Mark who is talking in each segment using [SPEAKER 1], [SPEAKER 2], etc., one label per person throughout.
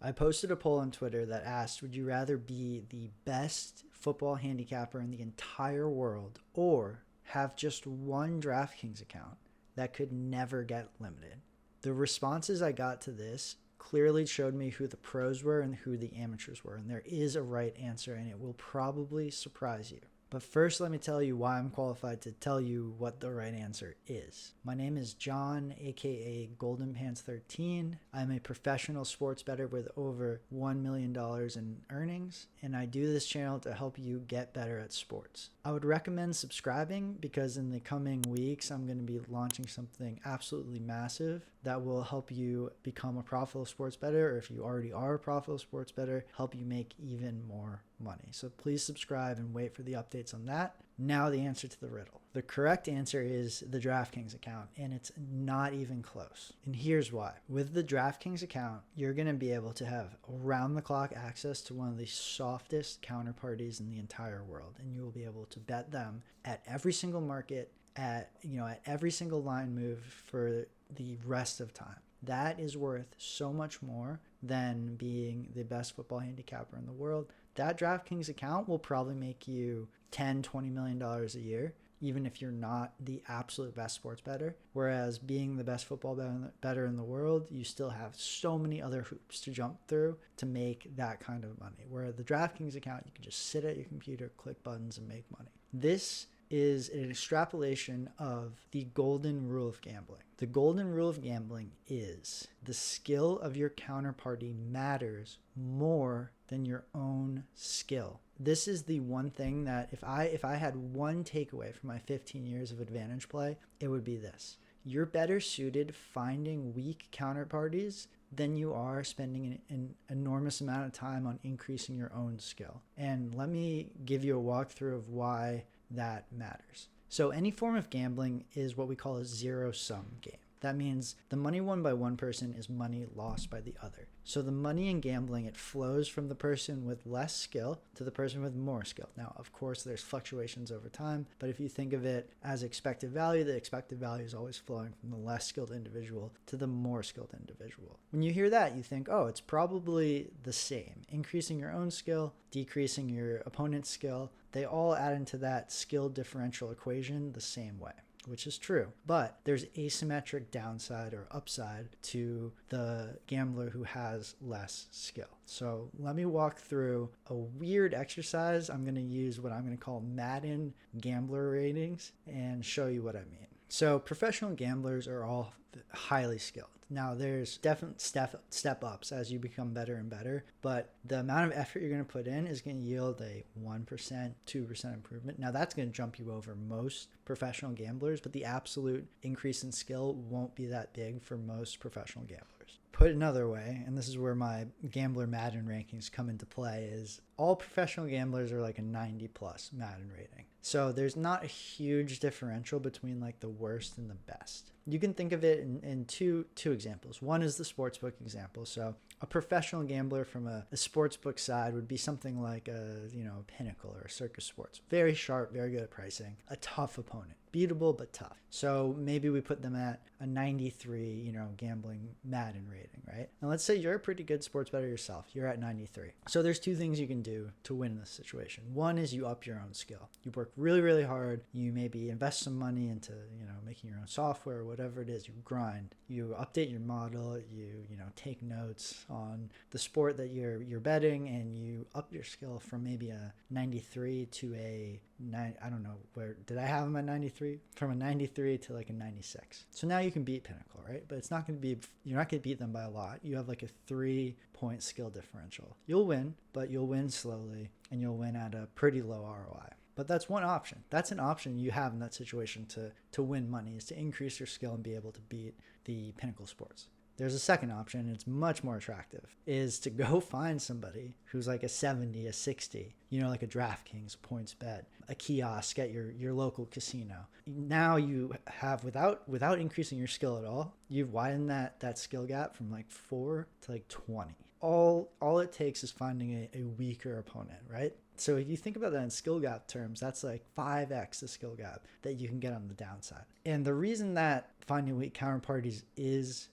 [SPEAKER 1] I posted a poll on Twitter that asked, would you rather be the best football handicapper in the entire world or have just one DraftKings account that could never get limited? The responses I got to this clearly showed me who the pros were and who the amateurs were, and there is a right answer, and it will probably surprise you. But first, let me tell you why I'm qualified to tell you what the right answer is. My name is John, aka Golden Pants 13. I'm a professional sports bettor with over $1 million in earnings, and I do this channel to help you get better at sports. I would recommend subscribing because in the coming weeks, I'm going to be launching something absolutely massive that will help you become a profitable sports bettor, or if you already are a profitable sports bettor, help you make even more money. So please subscribe and wait for the updates on that. Now the answer to the riddle. The correct answer is the DraftKings account, and it's not even close. And here's why. With the DraftKings account, you're going to be able to have around-the-clock access to one of the softest counterparties in the entire world, and you will be able to bet them at every single market, at every single line move for the rest of time. That is worth so much more than being the best football handicapper in the world. That DraftKings account will probably make you $10-20 million a year, even if you're not the absolute best sports bettor. Whereas being the best football bettor in the world, you still have so many other hoops to jump through to make that kind of money. Where the DraftKings account, you can just sit at your computer, click buttons, and make money. This is an extrapolation of the golden rule of gambling. The golden rule of gambling is the skill of your counterparty matters more than your own skill. This is the one thing that if I had one takeaway from my 15 years of advantage play, it would be this. You're better suited finding weak counterparties than you are spending an enormous amount of time on increasing your own skill. And let me give you a walkthrough of why that matters. So any form of gambling is what we call a zero-sum game. That means the money won by one person is money lost by the other. So the money in gambling, it flows from the person with less skill to the person with more skill. Now, of course, there's fluctuations over time, but if you think of it as expected value, the expected value is always flowing from the less skilled individual to the more skilled individual. When you hear that, you think, oh, it's probably the same. Increasing your own skill, decreasing your opponent's skill, they all add into that skill differential equation the same way, which is true. But there's asymmetric downside or upside to the gambler who has less skill. So let me walk through a weird exercise. I'm going to use what I'm going to call Madden gambler ratings and show you what I mean. So professional gamblers are all highly skilled. Now there's definite step ups as you become better and better, but the amount of effort you're going to put in is going to yield a 1%, 2% improvement. Now that's going to jump you over most professional gamblers, but the absolute increase in skill won't be that big for most professional gamblers. Put another way, and this is where my gambler Madden rankings come into play, is all professional gamblers are like a 90 plus Madden rating. So there's not a huge differential between like the worst and the best. You can think of it in two examples. One is the sportsbook example. So a professional gambler from a sportsbook side would be something like a Pinnacle or a Circus Sports. Very sharp, very good at pricing, a tough opponent. Beatable, but tough. So maybe we put them at a 93, gambling Madden rating, right? And let's say you're a pretty good sports bettor yourself. You're at 93. So there's two things you can do to win in this situation. One is you up your own skill. You work really, really hard. You maybe invest some money into, making your own software or whatever it is. You grind. You update your model. You take notes on the sport that you're betting, and you up your skill from maybe a 93 to a 9. I don't know where did I have them at 93? From a 93 to like a 96. So now you can beat Pinnacle, right? But it's not going to be, you're not going to beat them by a lot. You have like a 3-point skill differential. You'll win, but you'll win slowly, and you'll win at a pretty low ROI. But that's one option. That's an option you have in that situation to win money, is to increase your skill and be able to beat the Pinnacle sports. There's a second option, and it's much more attractive, is to go find somebody who's like a 70, a 60, like a DraftKings, a PointsBet, a kiosk at your local casino. Now you have, without increasing your skill at all, you've widened that skill gap from like 4 to like 20. All it takes is finding a weaker opponent, right? So if you think about that in skill gap terms, that's like 5x the skill gap that you can get on the downside. And the reason that finding weak counterparties is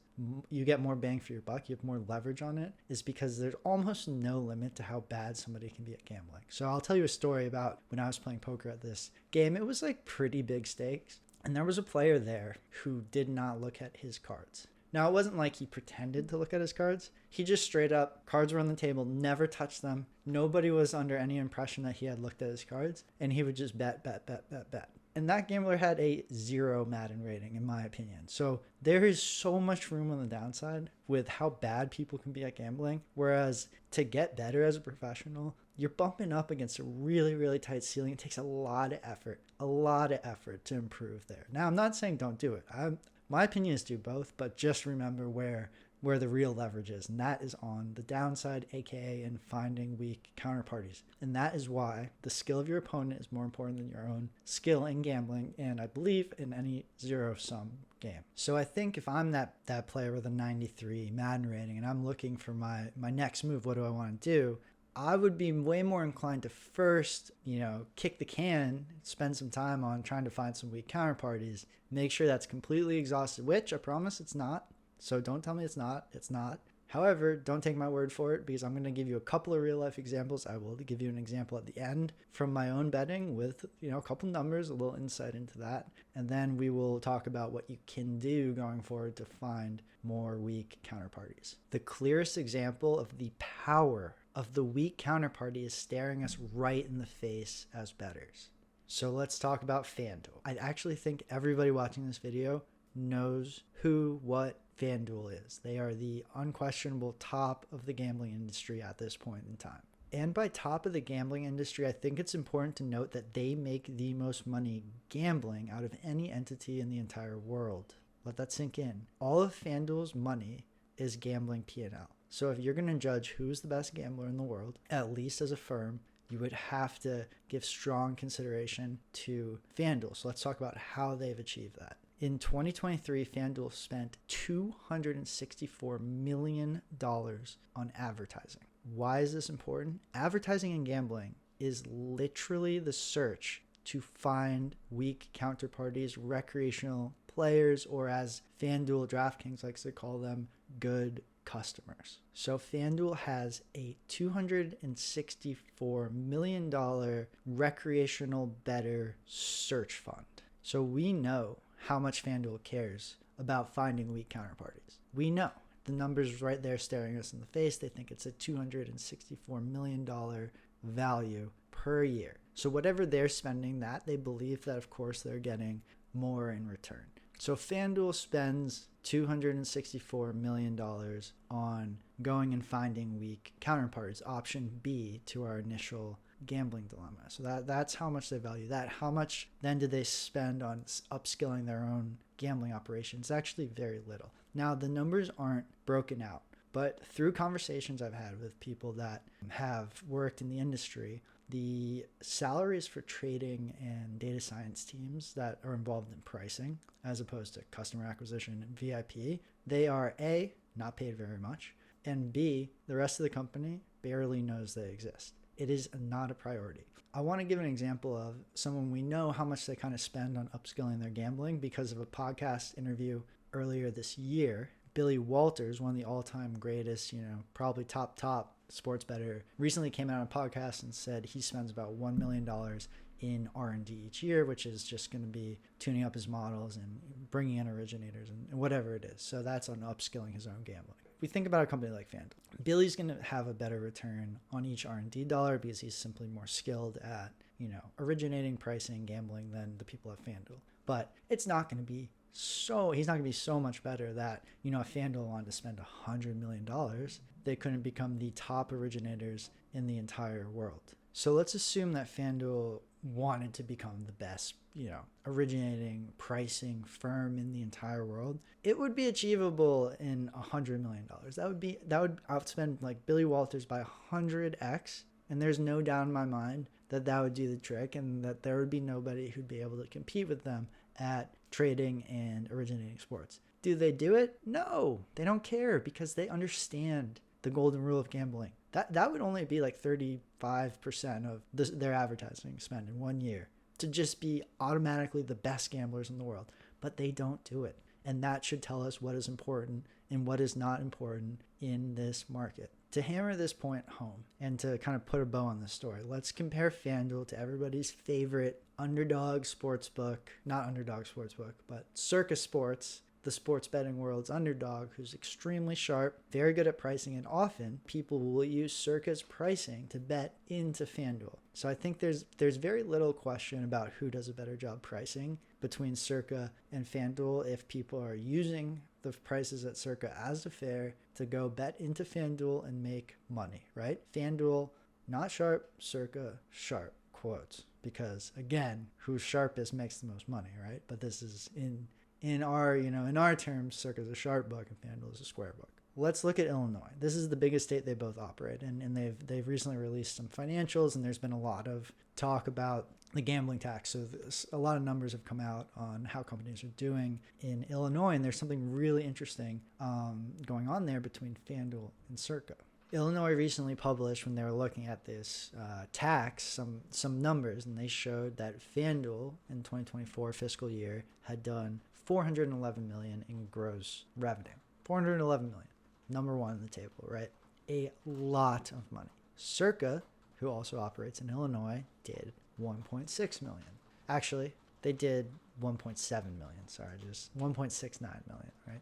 [SPEAKER 1] you get more bang for your buck, you have more leverage on it, is because there's almost no limit to how bad somebody can be at gambling. So I'll tell you a story about when I was playing poker at this game. It was like pretty big stakes, and there was a player there who did not look at his cards. Now, it wasn't like he pretended to look at his cards. He just straight up, cards were on the table, never touched them. Nobody was under any impression that he had looked at his cards, and he would just bet. And that gambler had a 0 Madden rating, in my opinion. So there is so much room on the downside with how bad people can be at gambling. Whereas to get better as a professional, you're bumping up against a really, really tight ceiling. It takes a lot of effort to improve there. Now, I'm not saying don't do it. My opinion is do both, but just remember where the real leverage is, and that is on the downside, aka in finding weak counterparties. And that is why the skill of your opponent is more important than your own skill in gambling, and I believe in any zero-sum game. So I think if I'm that player with a 93 Madden rating and I'm looking for my next move, what do I want to do? I would be way more inclined to first, kick the can, spend some time on trying to find some weak counterparties, make sure that's completely exhausted, which I promise it's not. So don't tell me it's not. It's not. However, don't take my word for it, because I'm going to give you a couple of real life examples. I will give you an example at the end from my own betting with, a couple numbers, a little insight into that. And then we will talk about what you can do going forward to find more weak counterparties. The clearest example of the power of the weak counterparty is staring us right in the face as bettors. So let's talk about FanDuel. I actually think everybody watching this video knows what FanDuel is. They are the unquestionable top of the gambling industry at this point in time. And by top of the gambling industry, I think it's important to note that they make the most money gambling out of any entity in the entire world. Let that sink in. All of FanDuel's money is gambling P&L. So if you're going to judge who's the best gambler in the world, at least as a firm, you would have to give strong consideration to FanDuel. So let's talk about how they've achieved that. In 2023, FanDuel spent $264 million on advertising. Why is this important? Advertising in gambling is literally the search to find weak counterparties, recreational players, or as FanDuel DraftKings likes to call them, good customers. So FanDuel has a $264 million recreational bettor search fund. So we know how much FanDuel cares about finding weak counterparties. We know. The number's right there staring us in the face. They think it's a $264 million value per year. So whatever they're spending that, they believe that, of course, they're getting more in return. So FanDuel spends $264 million on going and finding weak counterparties, option B to our initial gambling dilemma. So that's how much they value that. How much then do they spend on upskilling their own gambling operations? Actually very little. Now, the numbers aren't broken out, but through conversations I've had with people that have worked in the industry, the salaries for trading and data science teams that are involved in pricing, as opposed to customer acquisition and VIP, they are A, not paid very much, and B, the rest of the company barely knows they exist. It is not a priority. I want to give an example of someone we know how much they kind of spend on upskilling their gambling because of a podcast interview earlier this year. Billy Walters, one of the all-time greatest, probably top sports bettor, recently came out on a podcast and said he spends about $1 million in R&D each year, which is just going to be tuning up his models and bringing in originators and whatever it is. So that's on upskilling his own gambling. We think about a company like FanDuel. Billy's going to have a better return on each R&D dollar because he's simply more skilled at, originating, pricing, gambling than the people at FanDuel. But it's not going to be he's not going to be so much better that, if FanDuel wanted to spend $100 million, they couldn't become the top originators in the entire world. So let's assume that FanDuel wanted to become the best, originating, pricing firm in the entire world. It would be achievable in $100 million. That would outspend like Billy Walters by 100x. And there's no doubt in my mind that would do the trick and that there would be nobody who'd be able to compete with them at trading and originating sports. Do they do it? No, they don't care because they understand the golden rule of gambling. That would only be like 35% of their advertising spend in 1 year to just be automatically the best gamblers in the world. But they don't do it. And that should tell us what is important and what is not important in this market. To hammer this point home and to kind of put a bow on this story, let's compare FanDuel to everybody's favorite underdog sportsbook, not underdog sportsbook, but Circa Sports, the sports betting world's underdog, who's extremely sharp, very good at pricing, and often people will use Circa's pricing to bet into FanDuel. So I think there's very little question about who does a better job pricing between Circa and FanDuel if people are using the prices at Circa as a fair to go bet into FanDuel and make money, right? FanDuel, not sharp, Circa, sharp, quotes. Because again, who's sharpest makes the most money, right? But this is in our terms, Circa's a sharp book and FanDuel is a square book. Let's look at Illinois. This is the biggest state they both operate in, and they've recently released some financials, and there's been a lot of talk about the gambling tax. So a lot of numbers have come out on how companies are doing in Illinois, and there's something really interesting going on there between FanDuel and Circa. Illinois recently published, when they were looking at this tax, some numbers, and they showed that FanDuel in 2024 fiscal year had done $411 million in gross revenue. $411 million. Number one on the table, right? A lot of money. Circa, who also operates in Illinois, did 1.6 million. Actually, they did 1.7 million. Sorry, just 1.69 million, right?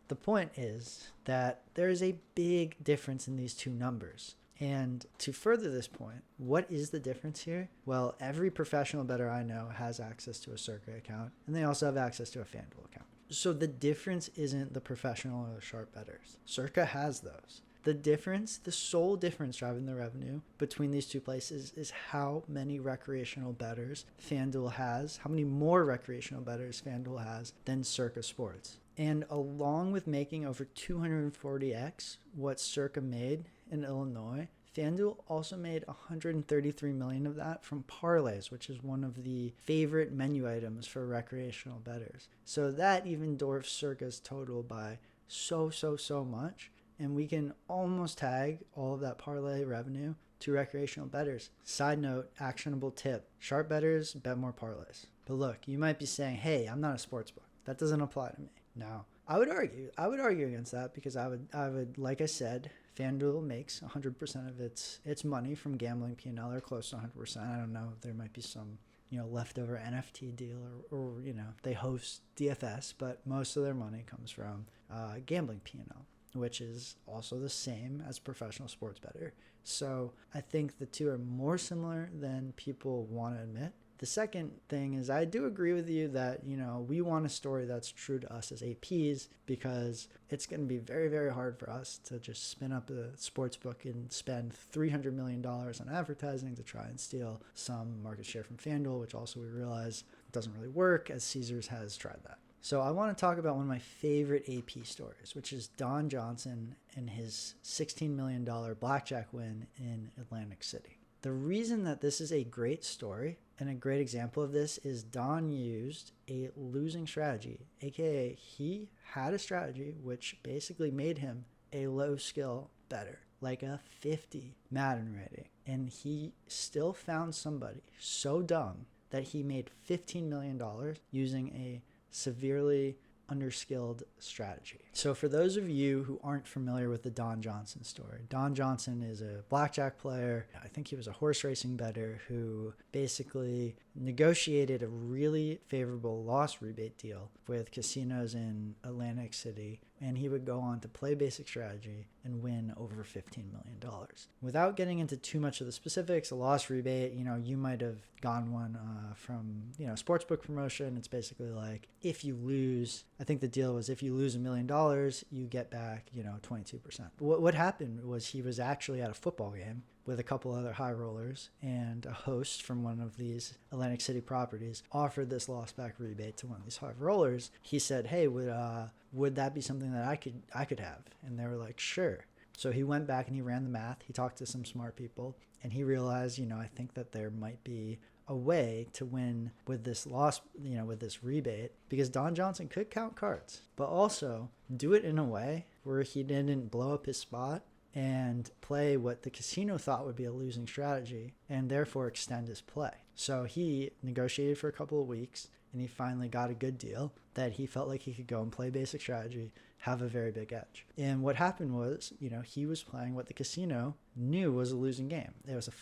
[SPEAKER 1] The point is that there is a big difference in these two numbers. And to further this point, what is the difference here? Well, every professional bettor I know has access to a Circa account, and they also have access to a FanDuel account. So the difference isn't the professional or the sharp bettors. Circa has those. The difference, the sole difference driving the revenue between these two places is how many recreational bettors FanDuel has, how many more recreational bettors FanDuel has than Circa Sports. And along with making over 240x what Circa made in Illinois, FanDuel also made $133 million of that from parlays, which is one of the favorite menu items for recreational bettors. So that even dwarfs Circa's total by so much. And we can almost tag all of that parlay revenue to recreational bettors. Side note, actionable tip, sharp bettors bet more parlays. But look, you might be saying, hey, I'm not a sportsbook. That doesn't apply to me. Now, I would argue against that, because I would, like I said, FanDuel makes 100% of its money from gambling P&L, or close to 100%. I don't know if there might be some, leftover NFT deal or they host DFS, but most of their money comes from gambling P&L, which is also the same as professional sports bettor. So I think the two are more similar than people want to admit. The second thing is, I do agree with you that, we want a story that's true to us as APs, because it's going to be very, very hard for us to just spin up a sports book and spend $300 million on advertising to try and steal some market share from FanDuel, which also we realize doesn't really work, as Caesars has tried that. So I want to talk about one of my favorite AP stories, which is Don Johnson and his $16 million blackjack win in Atlantic City. The reason that this is a great story and a great example of this is Don used a losing strategy, aka he had a strategy which basically made him a low skill bettor, like a 50 Madden rating. And he still found somebody so dumb that he made $15 million using a severely underskilled strategy. So for those of you who aren't familiar with the Don Johnson story, Don Johnson is a blackjack player. I think he was a horse racing bettor who basically negotiated a really favorable loss rebate deal with casinos in Atlantic City, and he would go on to play basic strategy and win over $15 million. Without getting into too much of the specifics, a loss rebate, you might have gone one from, sportsbook promotion. It's basically like, if you lose, I think the deal was if you lose $1 million, you get back, 22%. What happened was he was actually at a football game with a couple other high rollers, and a host from one of these Atlantic City properties offered this loss back rebate to one of these high rollers. He said, hey, would that be something that I could have? And they were like, sure. So he went back and he ran the math. He talked to some smart people, and he realized, I think that there might be a way to win with this loss, with this rebate, because Don Johnson could count cards, but also do it in a way where he didn't blow up his spot and play what the casino thought would be a losing strategy, and therefore extend his play. So he negotiated for a couple of weeks, and he finally got a good deal that he felt like he could go and play basic strategy, have a very big edge. And what happened was, he was playing what the casino knew was a losing game.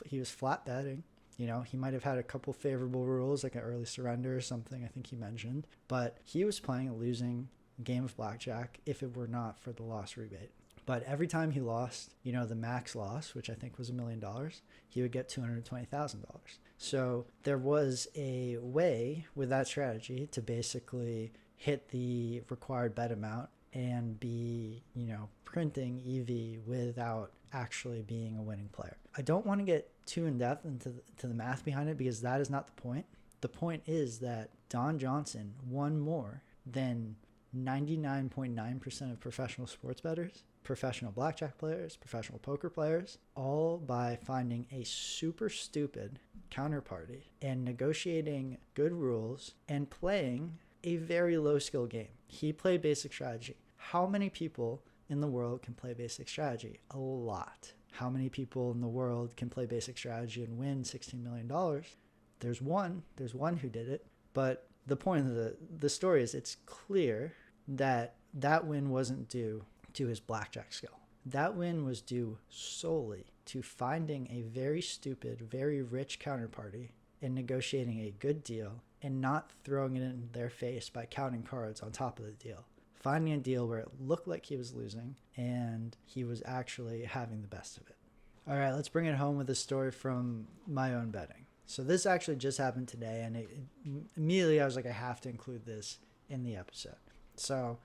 [SPEAKER 1] He was flat betting. He might have had a couple favorable rules, like an early surrender or something, I think he mentioned. But he was playing a losing game of blackjack if it were not for the loss rebate. But every time he lost, the max loss, which I think was $1 million, he would get $220,000. So there was a way with that strategy to basically hit the required bet amount and be, printing EV without actually being a winning player. I don't want to get too in depth into the math behind it, because that is not the point. The point is that Don Johnson won more than 99.9% of professional sports bettors, professional blackjack players, professional poker players, all by finding a super stupid counterparty and negotiating good rules and playing a very low skill game. He played basic strategy. How many people in the world can play basic strategy? A lot. How many people in the world can play basic strategy and win $16 million? There's one who did it. But the point of the story is, it's clear that win wasn't due to his blackjack skill. That win was due solely to finding a very stupid, very rich counterparty and negotiating a good deal and not throwing it in their face by counting cards on top of the deal. Finding a deal where it looked like he was losing and he was actually having the best of it. All right, let's bring it home with a story from my own betting. So this actually just happened today, and immediately I was like, I have to include this in the episode. So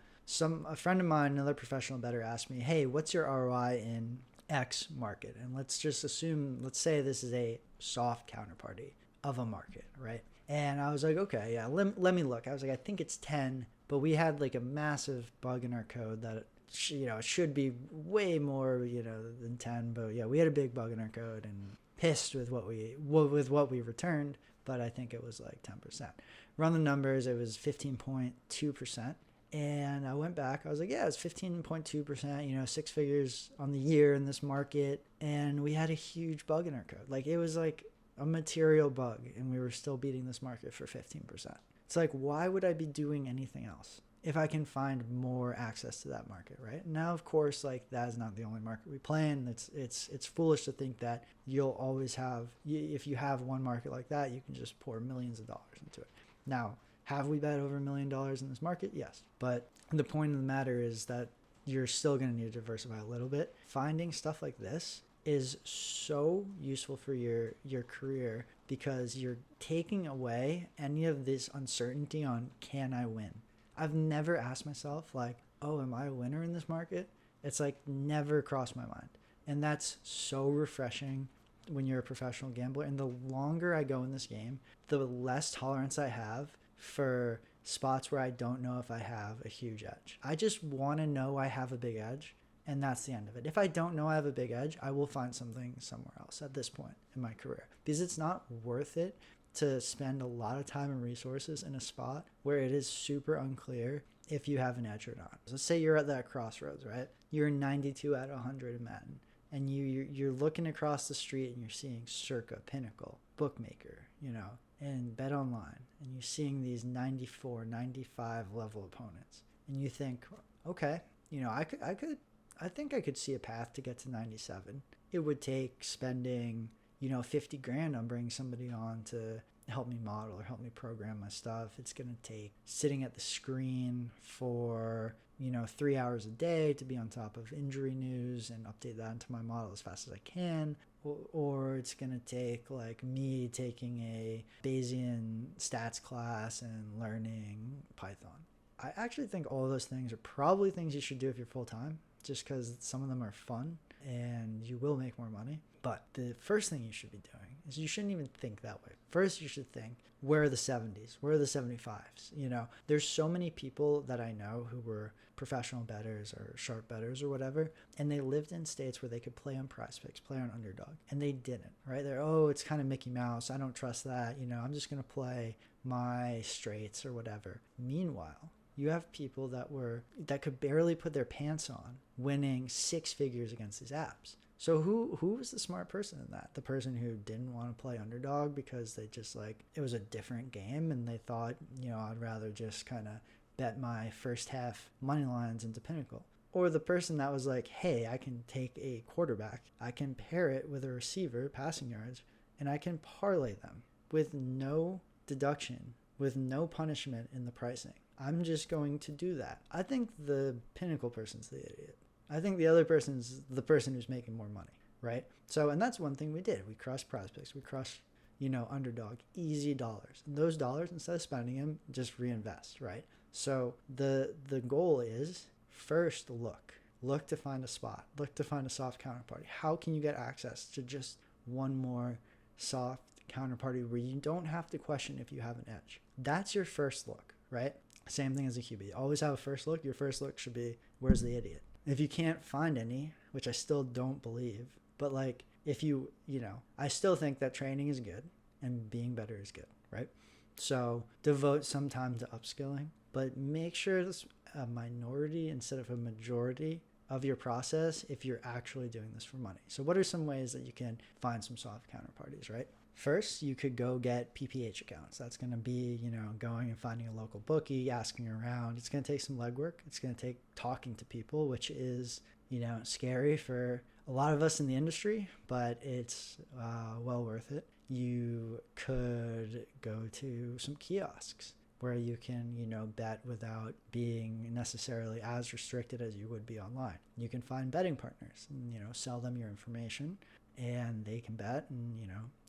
[SPEAKER 1] a friend of mine, another professional bettor, asked me, hey, what's your ROI in X market? And let's say this is a soft counterparty of a market, right? And I was like, okay, yeah, let me look. I was like, I think it's 10, but we had like a massive bug in our code that, it should be way more, than 10. But yeah, we had a big bug in our code and pissed with what we returned, but I think it was like 10%. Run the numbers, it was 15.2%. And I went back, I was like, yeah, it's 15.2%, 6 figures on the year in this market. And we had a huge bug in our code. Like, it was like a material bug, and we were still beating this market for 15%. It's like, why would I be doing anything else if I can find more access to that market, right? Now, of course, like, that is not the only market we play in. It's foolish to think that you'll always have, if you have one market like that, you can just pour millions of dollars into it. Now, have we bet over $1 million in this market? Yes. But the point of the matter is that you're still going to need to diversify a little bit. Finding stuff like this is so useful for your career, because you're taking away any of this uncertainty on, can I win? I've never asked myself, like, oh, am I a winner in this market? It's like never crossed my mind. And that's so refreshing when you're a professional gambler. And the longer I go in this game, the less tolerance I have for spots where I don't know if I have a huge edge. I just want to know I have a big edge, and that's the end of it. If I don't know I have a big edge, I will find something somewhere else at this point in my career, because it's not worth it to spend a lot of time and resources in a spot where it is super unclear if you have an edge or not. So say you're at that crossroads, right? You're 92 out of 100 in Madden, and you're looking across the street and you're seeing Circa, Pinnacle, Bookmaker, and Bet Online, and you're seeing these 94, 95 level opponents, and you think, okay, I think I could see a path to get to 97. It would take spending, $50,000 on bringing somebody on to help me model or help me program my stuff. It's going to take sitting at the screen for, 3 hours a day to be on top of injury news and update that into my model as fast as I can. Or it's going to take like me taking a Bayesian stats class and learning Python. I actually think all of those things are probably things you should do if you're full-time, just because some of them are fun and you will make more money. But the first thing you should be doing is you shouldn't even think that way. First, you should think, where are the 70s? Where are the 75s? There's so many people that I know who were professional bettors or sharp bettors or whatever, and they lived in states where they could play on Prize Picks, play on Underdog, and they didn't, right? It's kind of Mickey Mouse. I don't trust that. I'm just going to play my straights or whatever. Meanwhile, you have people that could barely put their pants on winning 6 figures against these apps. So who was the smart person in that? The person who didn't want to play underdog because they just like, it was a different game and they thought, I'd rather just kind of bet my first half money lines into Pinnacle. Or the person that was like, hey, I can take a quarterback, I can pair it with a receiver, passing yards, and I can parlay them with no deduction, with no punishment in the pricing. I'm just going to do that. I think the Pinnacle person's the idiot. I think the other person's the person who's making more money, right? So, and that's one thing we did. We crushed prospects. We crushed, underdog, easy dollars. And those dollars, instead of spending them, just reinvest, right? So the goal is first look to find a spot, look to find a soft counterparty. How can you get access to just one more soft counterparty where you don't have to question if you have an edge? That's your first look, right? Same thing as a QB. Always have a first look. Your first look should be, where's the idiot? If you can't find any, which I still don't believe, but like if I still think that training is good and being better is good, right? So devote some time to upskilling, but make sure it's a minority instead of a majority of your process if you're actually doing this for money. So what are some ways that you can find some soft counterparties, right? First, you could go get PPH accounts. That's going to be, going and finding a local bookie, asking around. It's going to take some legwork. It's going to take talking to people, which is, scary for a lot of us in the industry, but it's well worth it. You could go to some kiosks where you can, bet without being necessarily as restricted as you would be online. You can find betting partners and, sell them your information and they can bet and,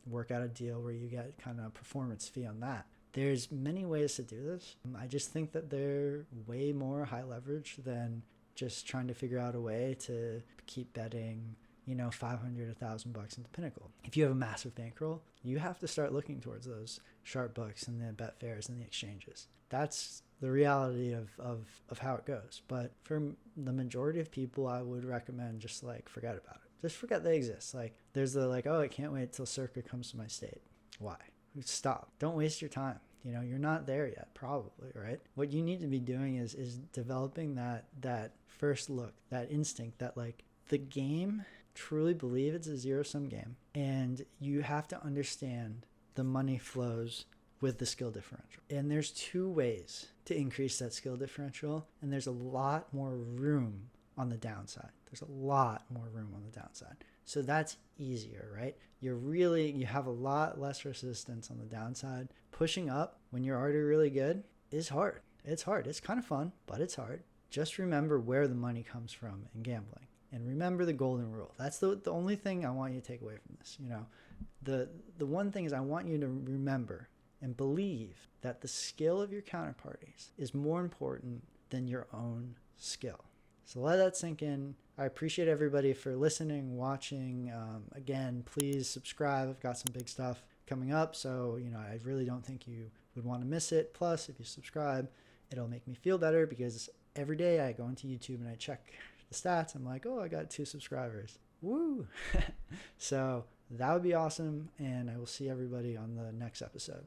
[SPEAKER 1] work out a deal where you get kind of a performance fee on that. There's many ways to do this. I just think that they're way more high leverage than just trying to figure out a way to keep betting, $500, $1,000 into Pinnacle. If you have a massive bankroll, you have to start looking towards those sharp books and the bet fairs and the exchanges. That's the reality of how it goes. But for the majority of people, I would recommend just like forget about it. Just forget they exist. Like there's the oh, I can't wait till Circa comes to my state. Why? Stop. Don't waste your time. You're not there yet, probably, right? What you need to be doing is developing that first look, that instinct that like the game, truly believe it's a zero-sum game. And you have to understand the money flows with the skill differential. And there's two ways to increase that skill differential. And there's a lot more room on the downside. There's a lot more room on the downside. So that's easier, right? You have a lot less resistance on the downside. Pushing up when you're already really good is hard. It's hard. It's kind of fun, but it's hard. Just remember where the money comes from in gambling. And remember the golden rule. That's the only thing I want you to take away from this. The one thing is I want you to remember and believe that the skill of your counterparties is more important than your own skill. So let that sink in. I appreciate everybody for listening, watching. Again, please subscribe. I've got some big stuff coming up. So, I really don't think you would want to miss it. Plus, if you subscribe, it'll make me feel better because every day I go into YouTube and I check the stats. I'm like, oh, I got 2 subscribers. Woo! So that would be awesome. And I will see everybody on the next episode.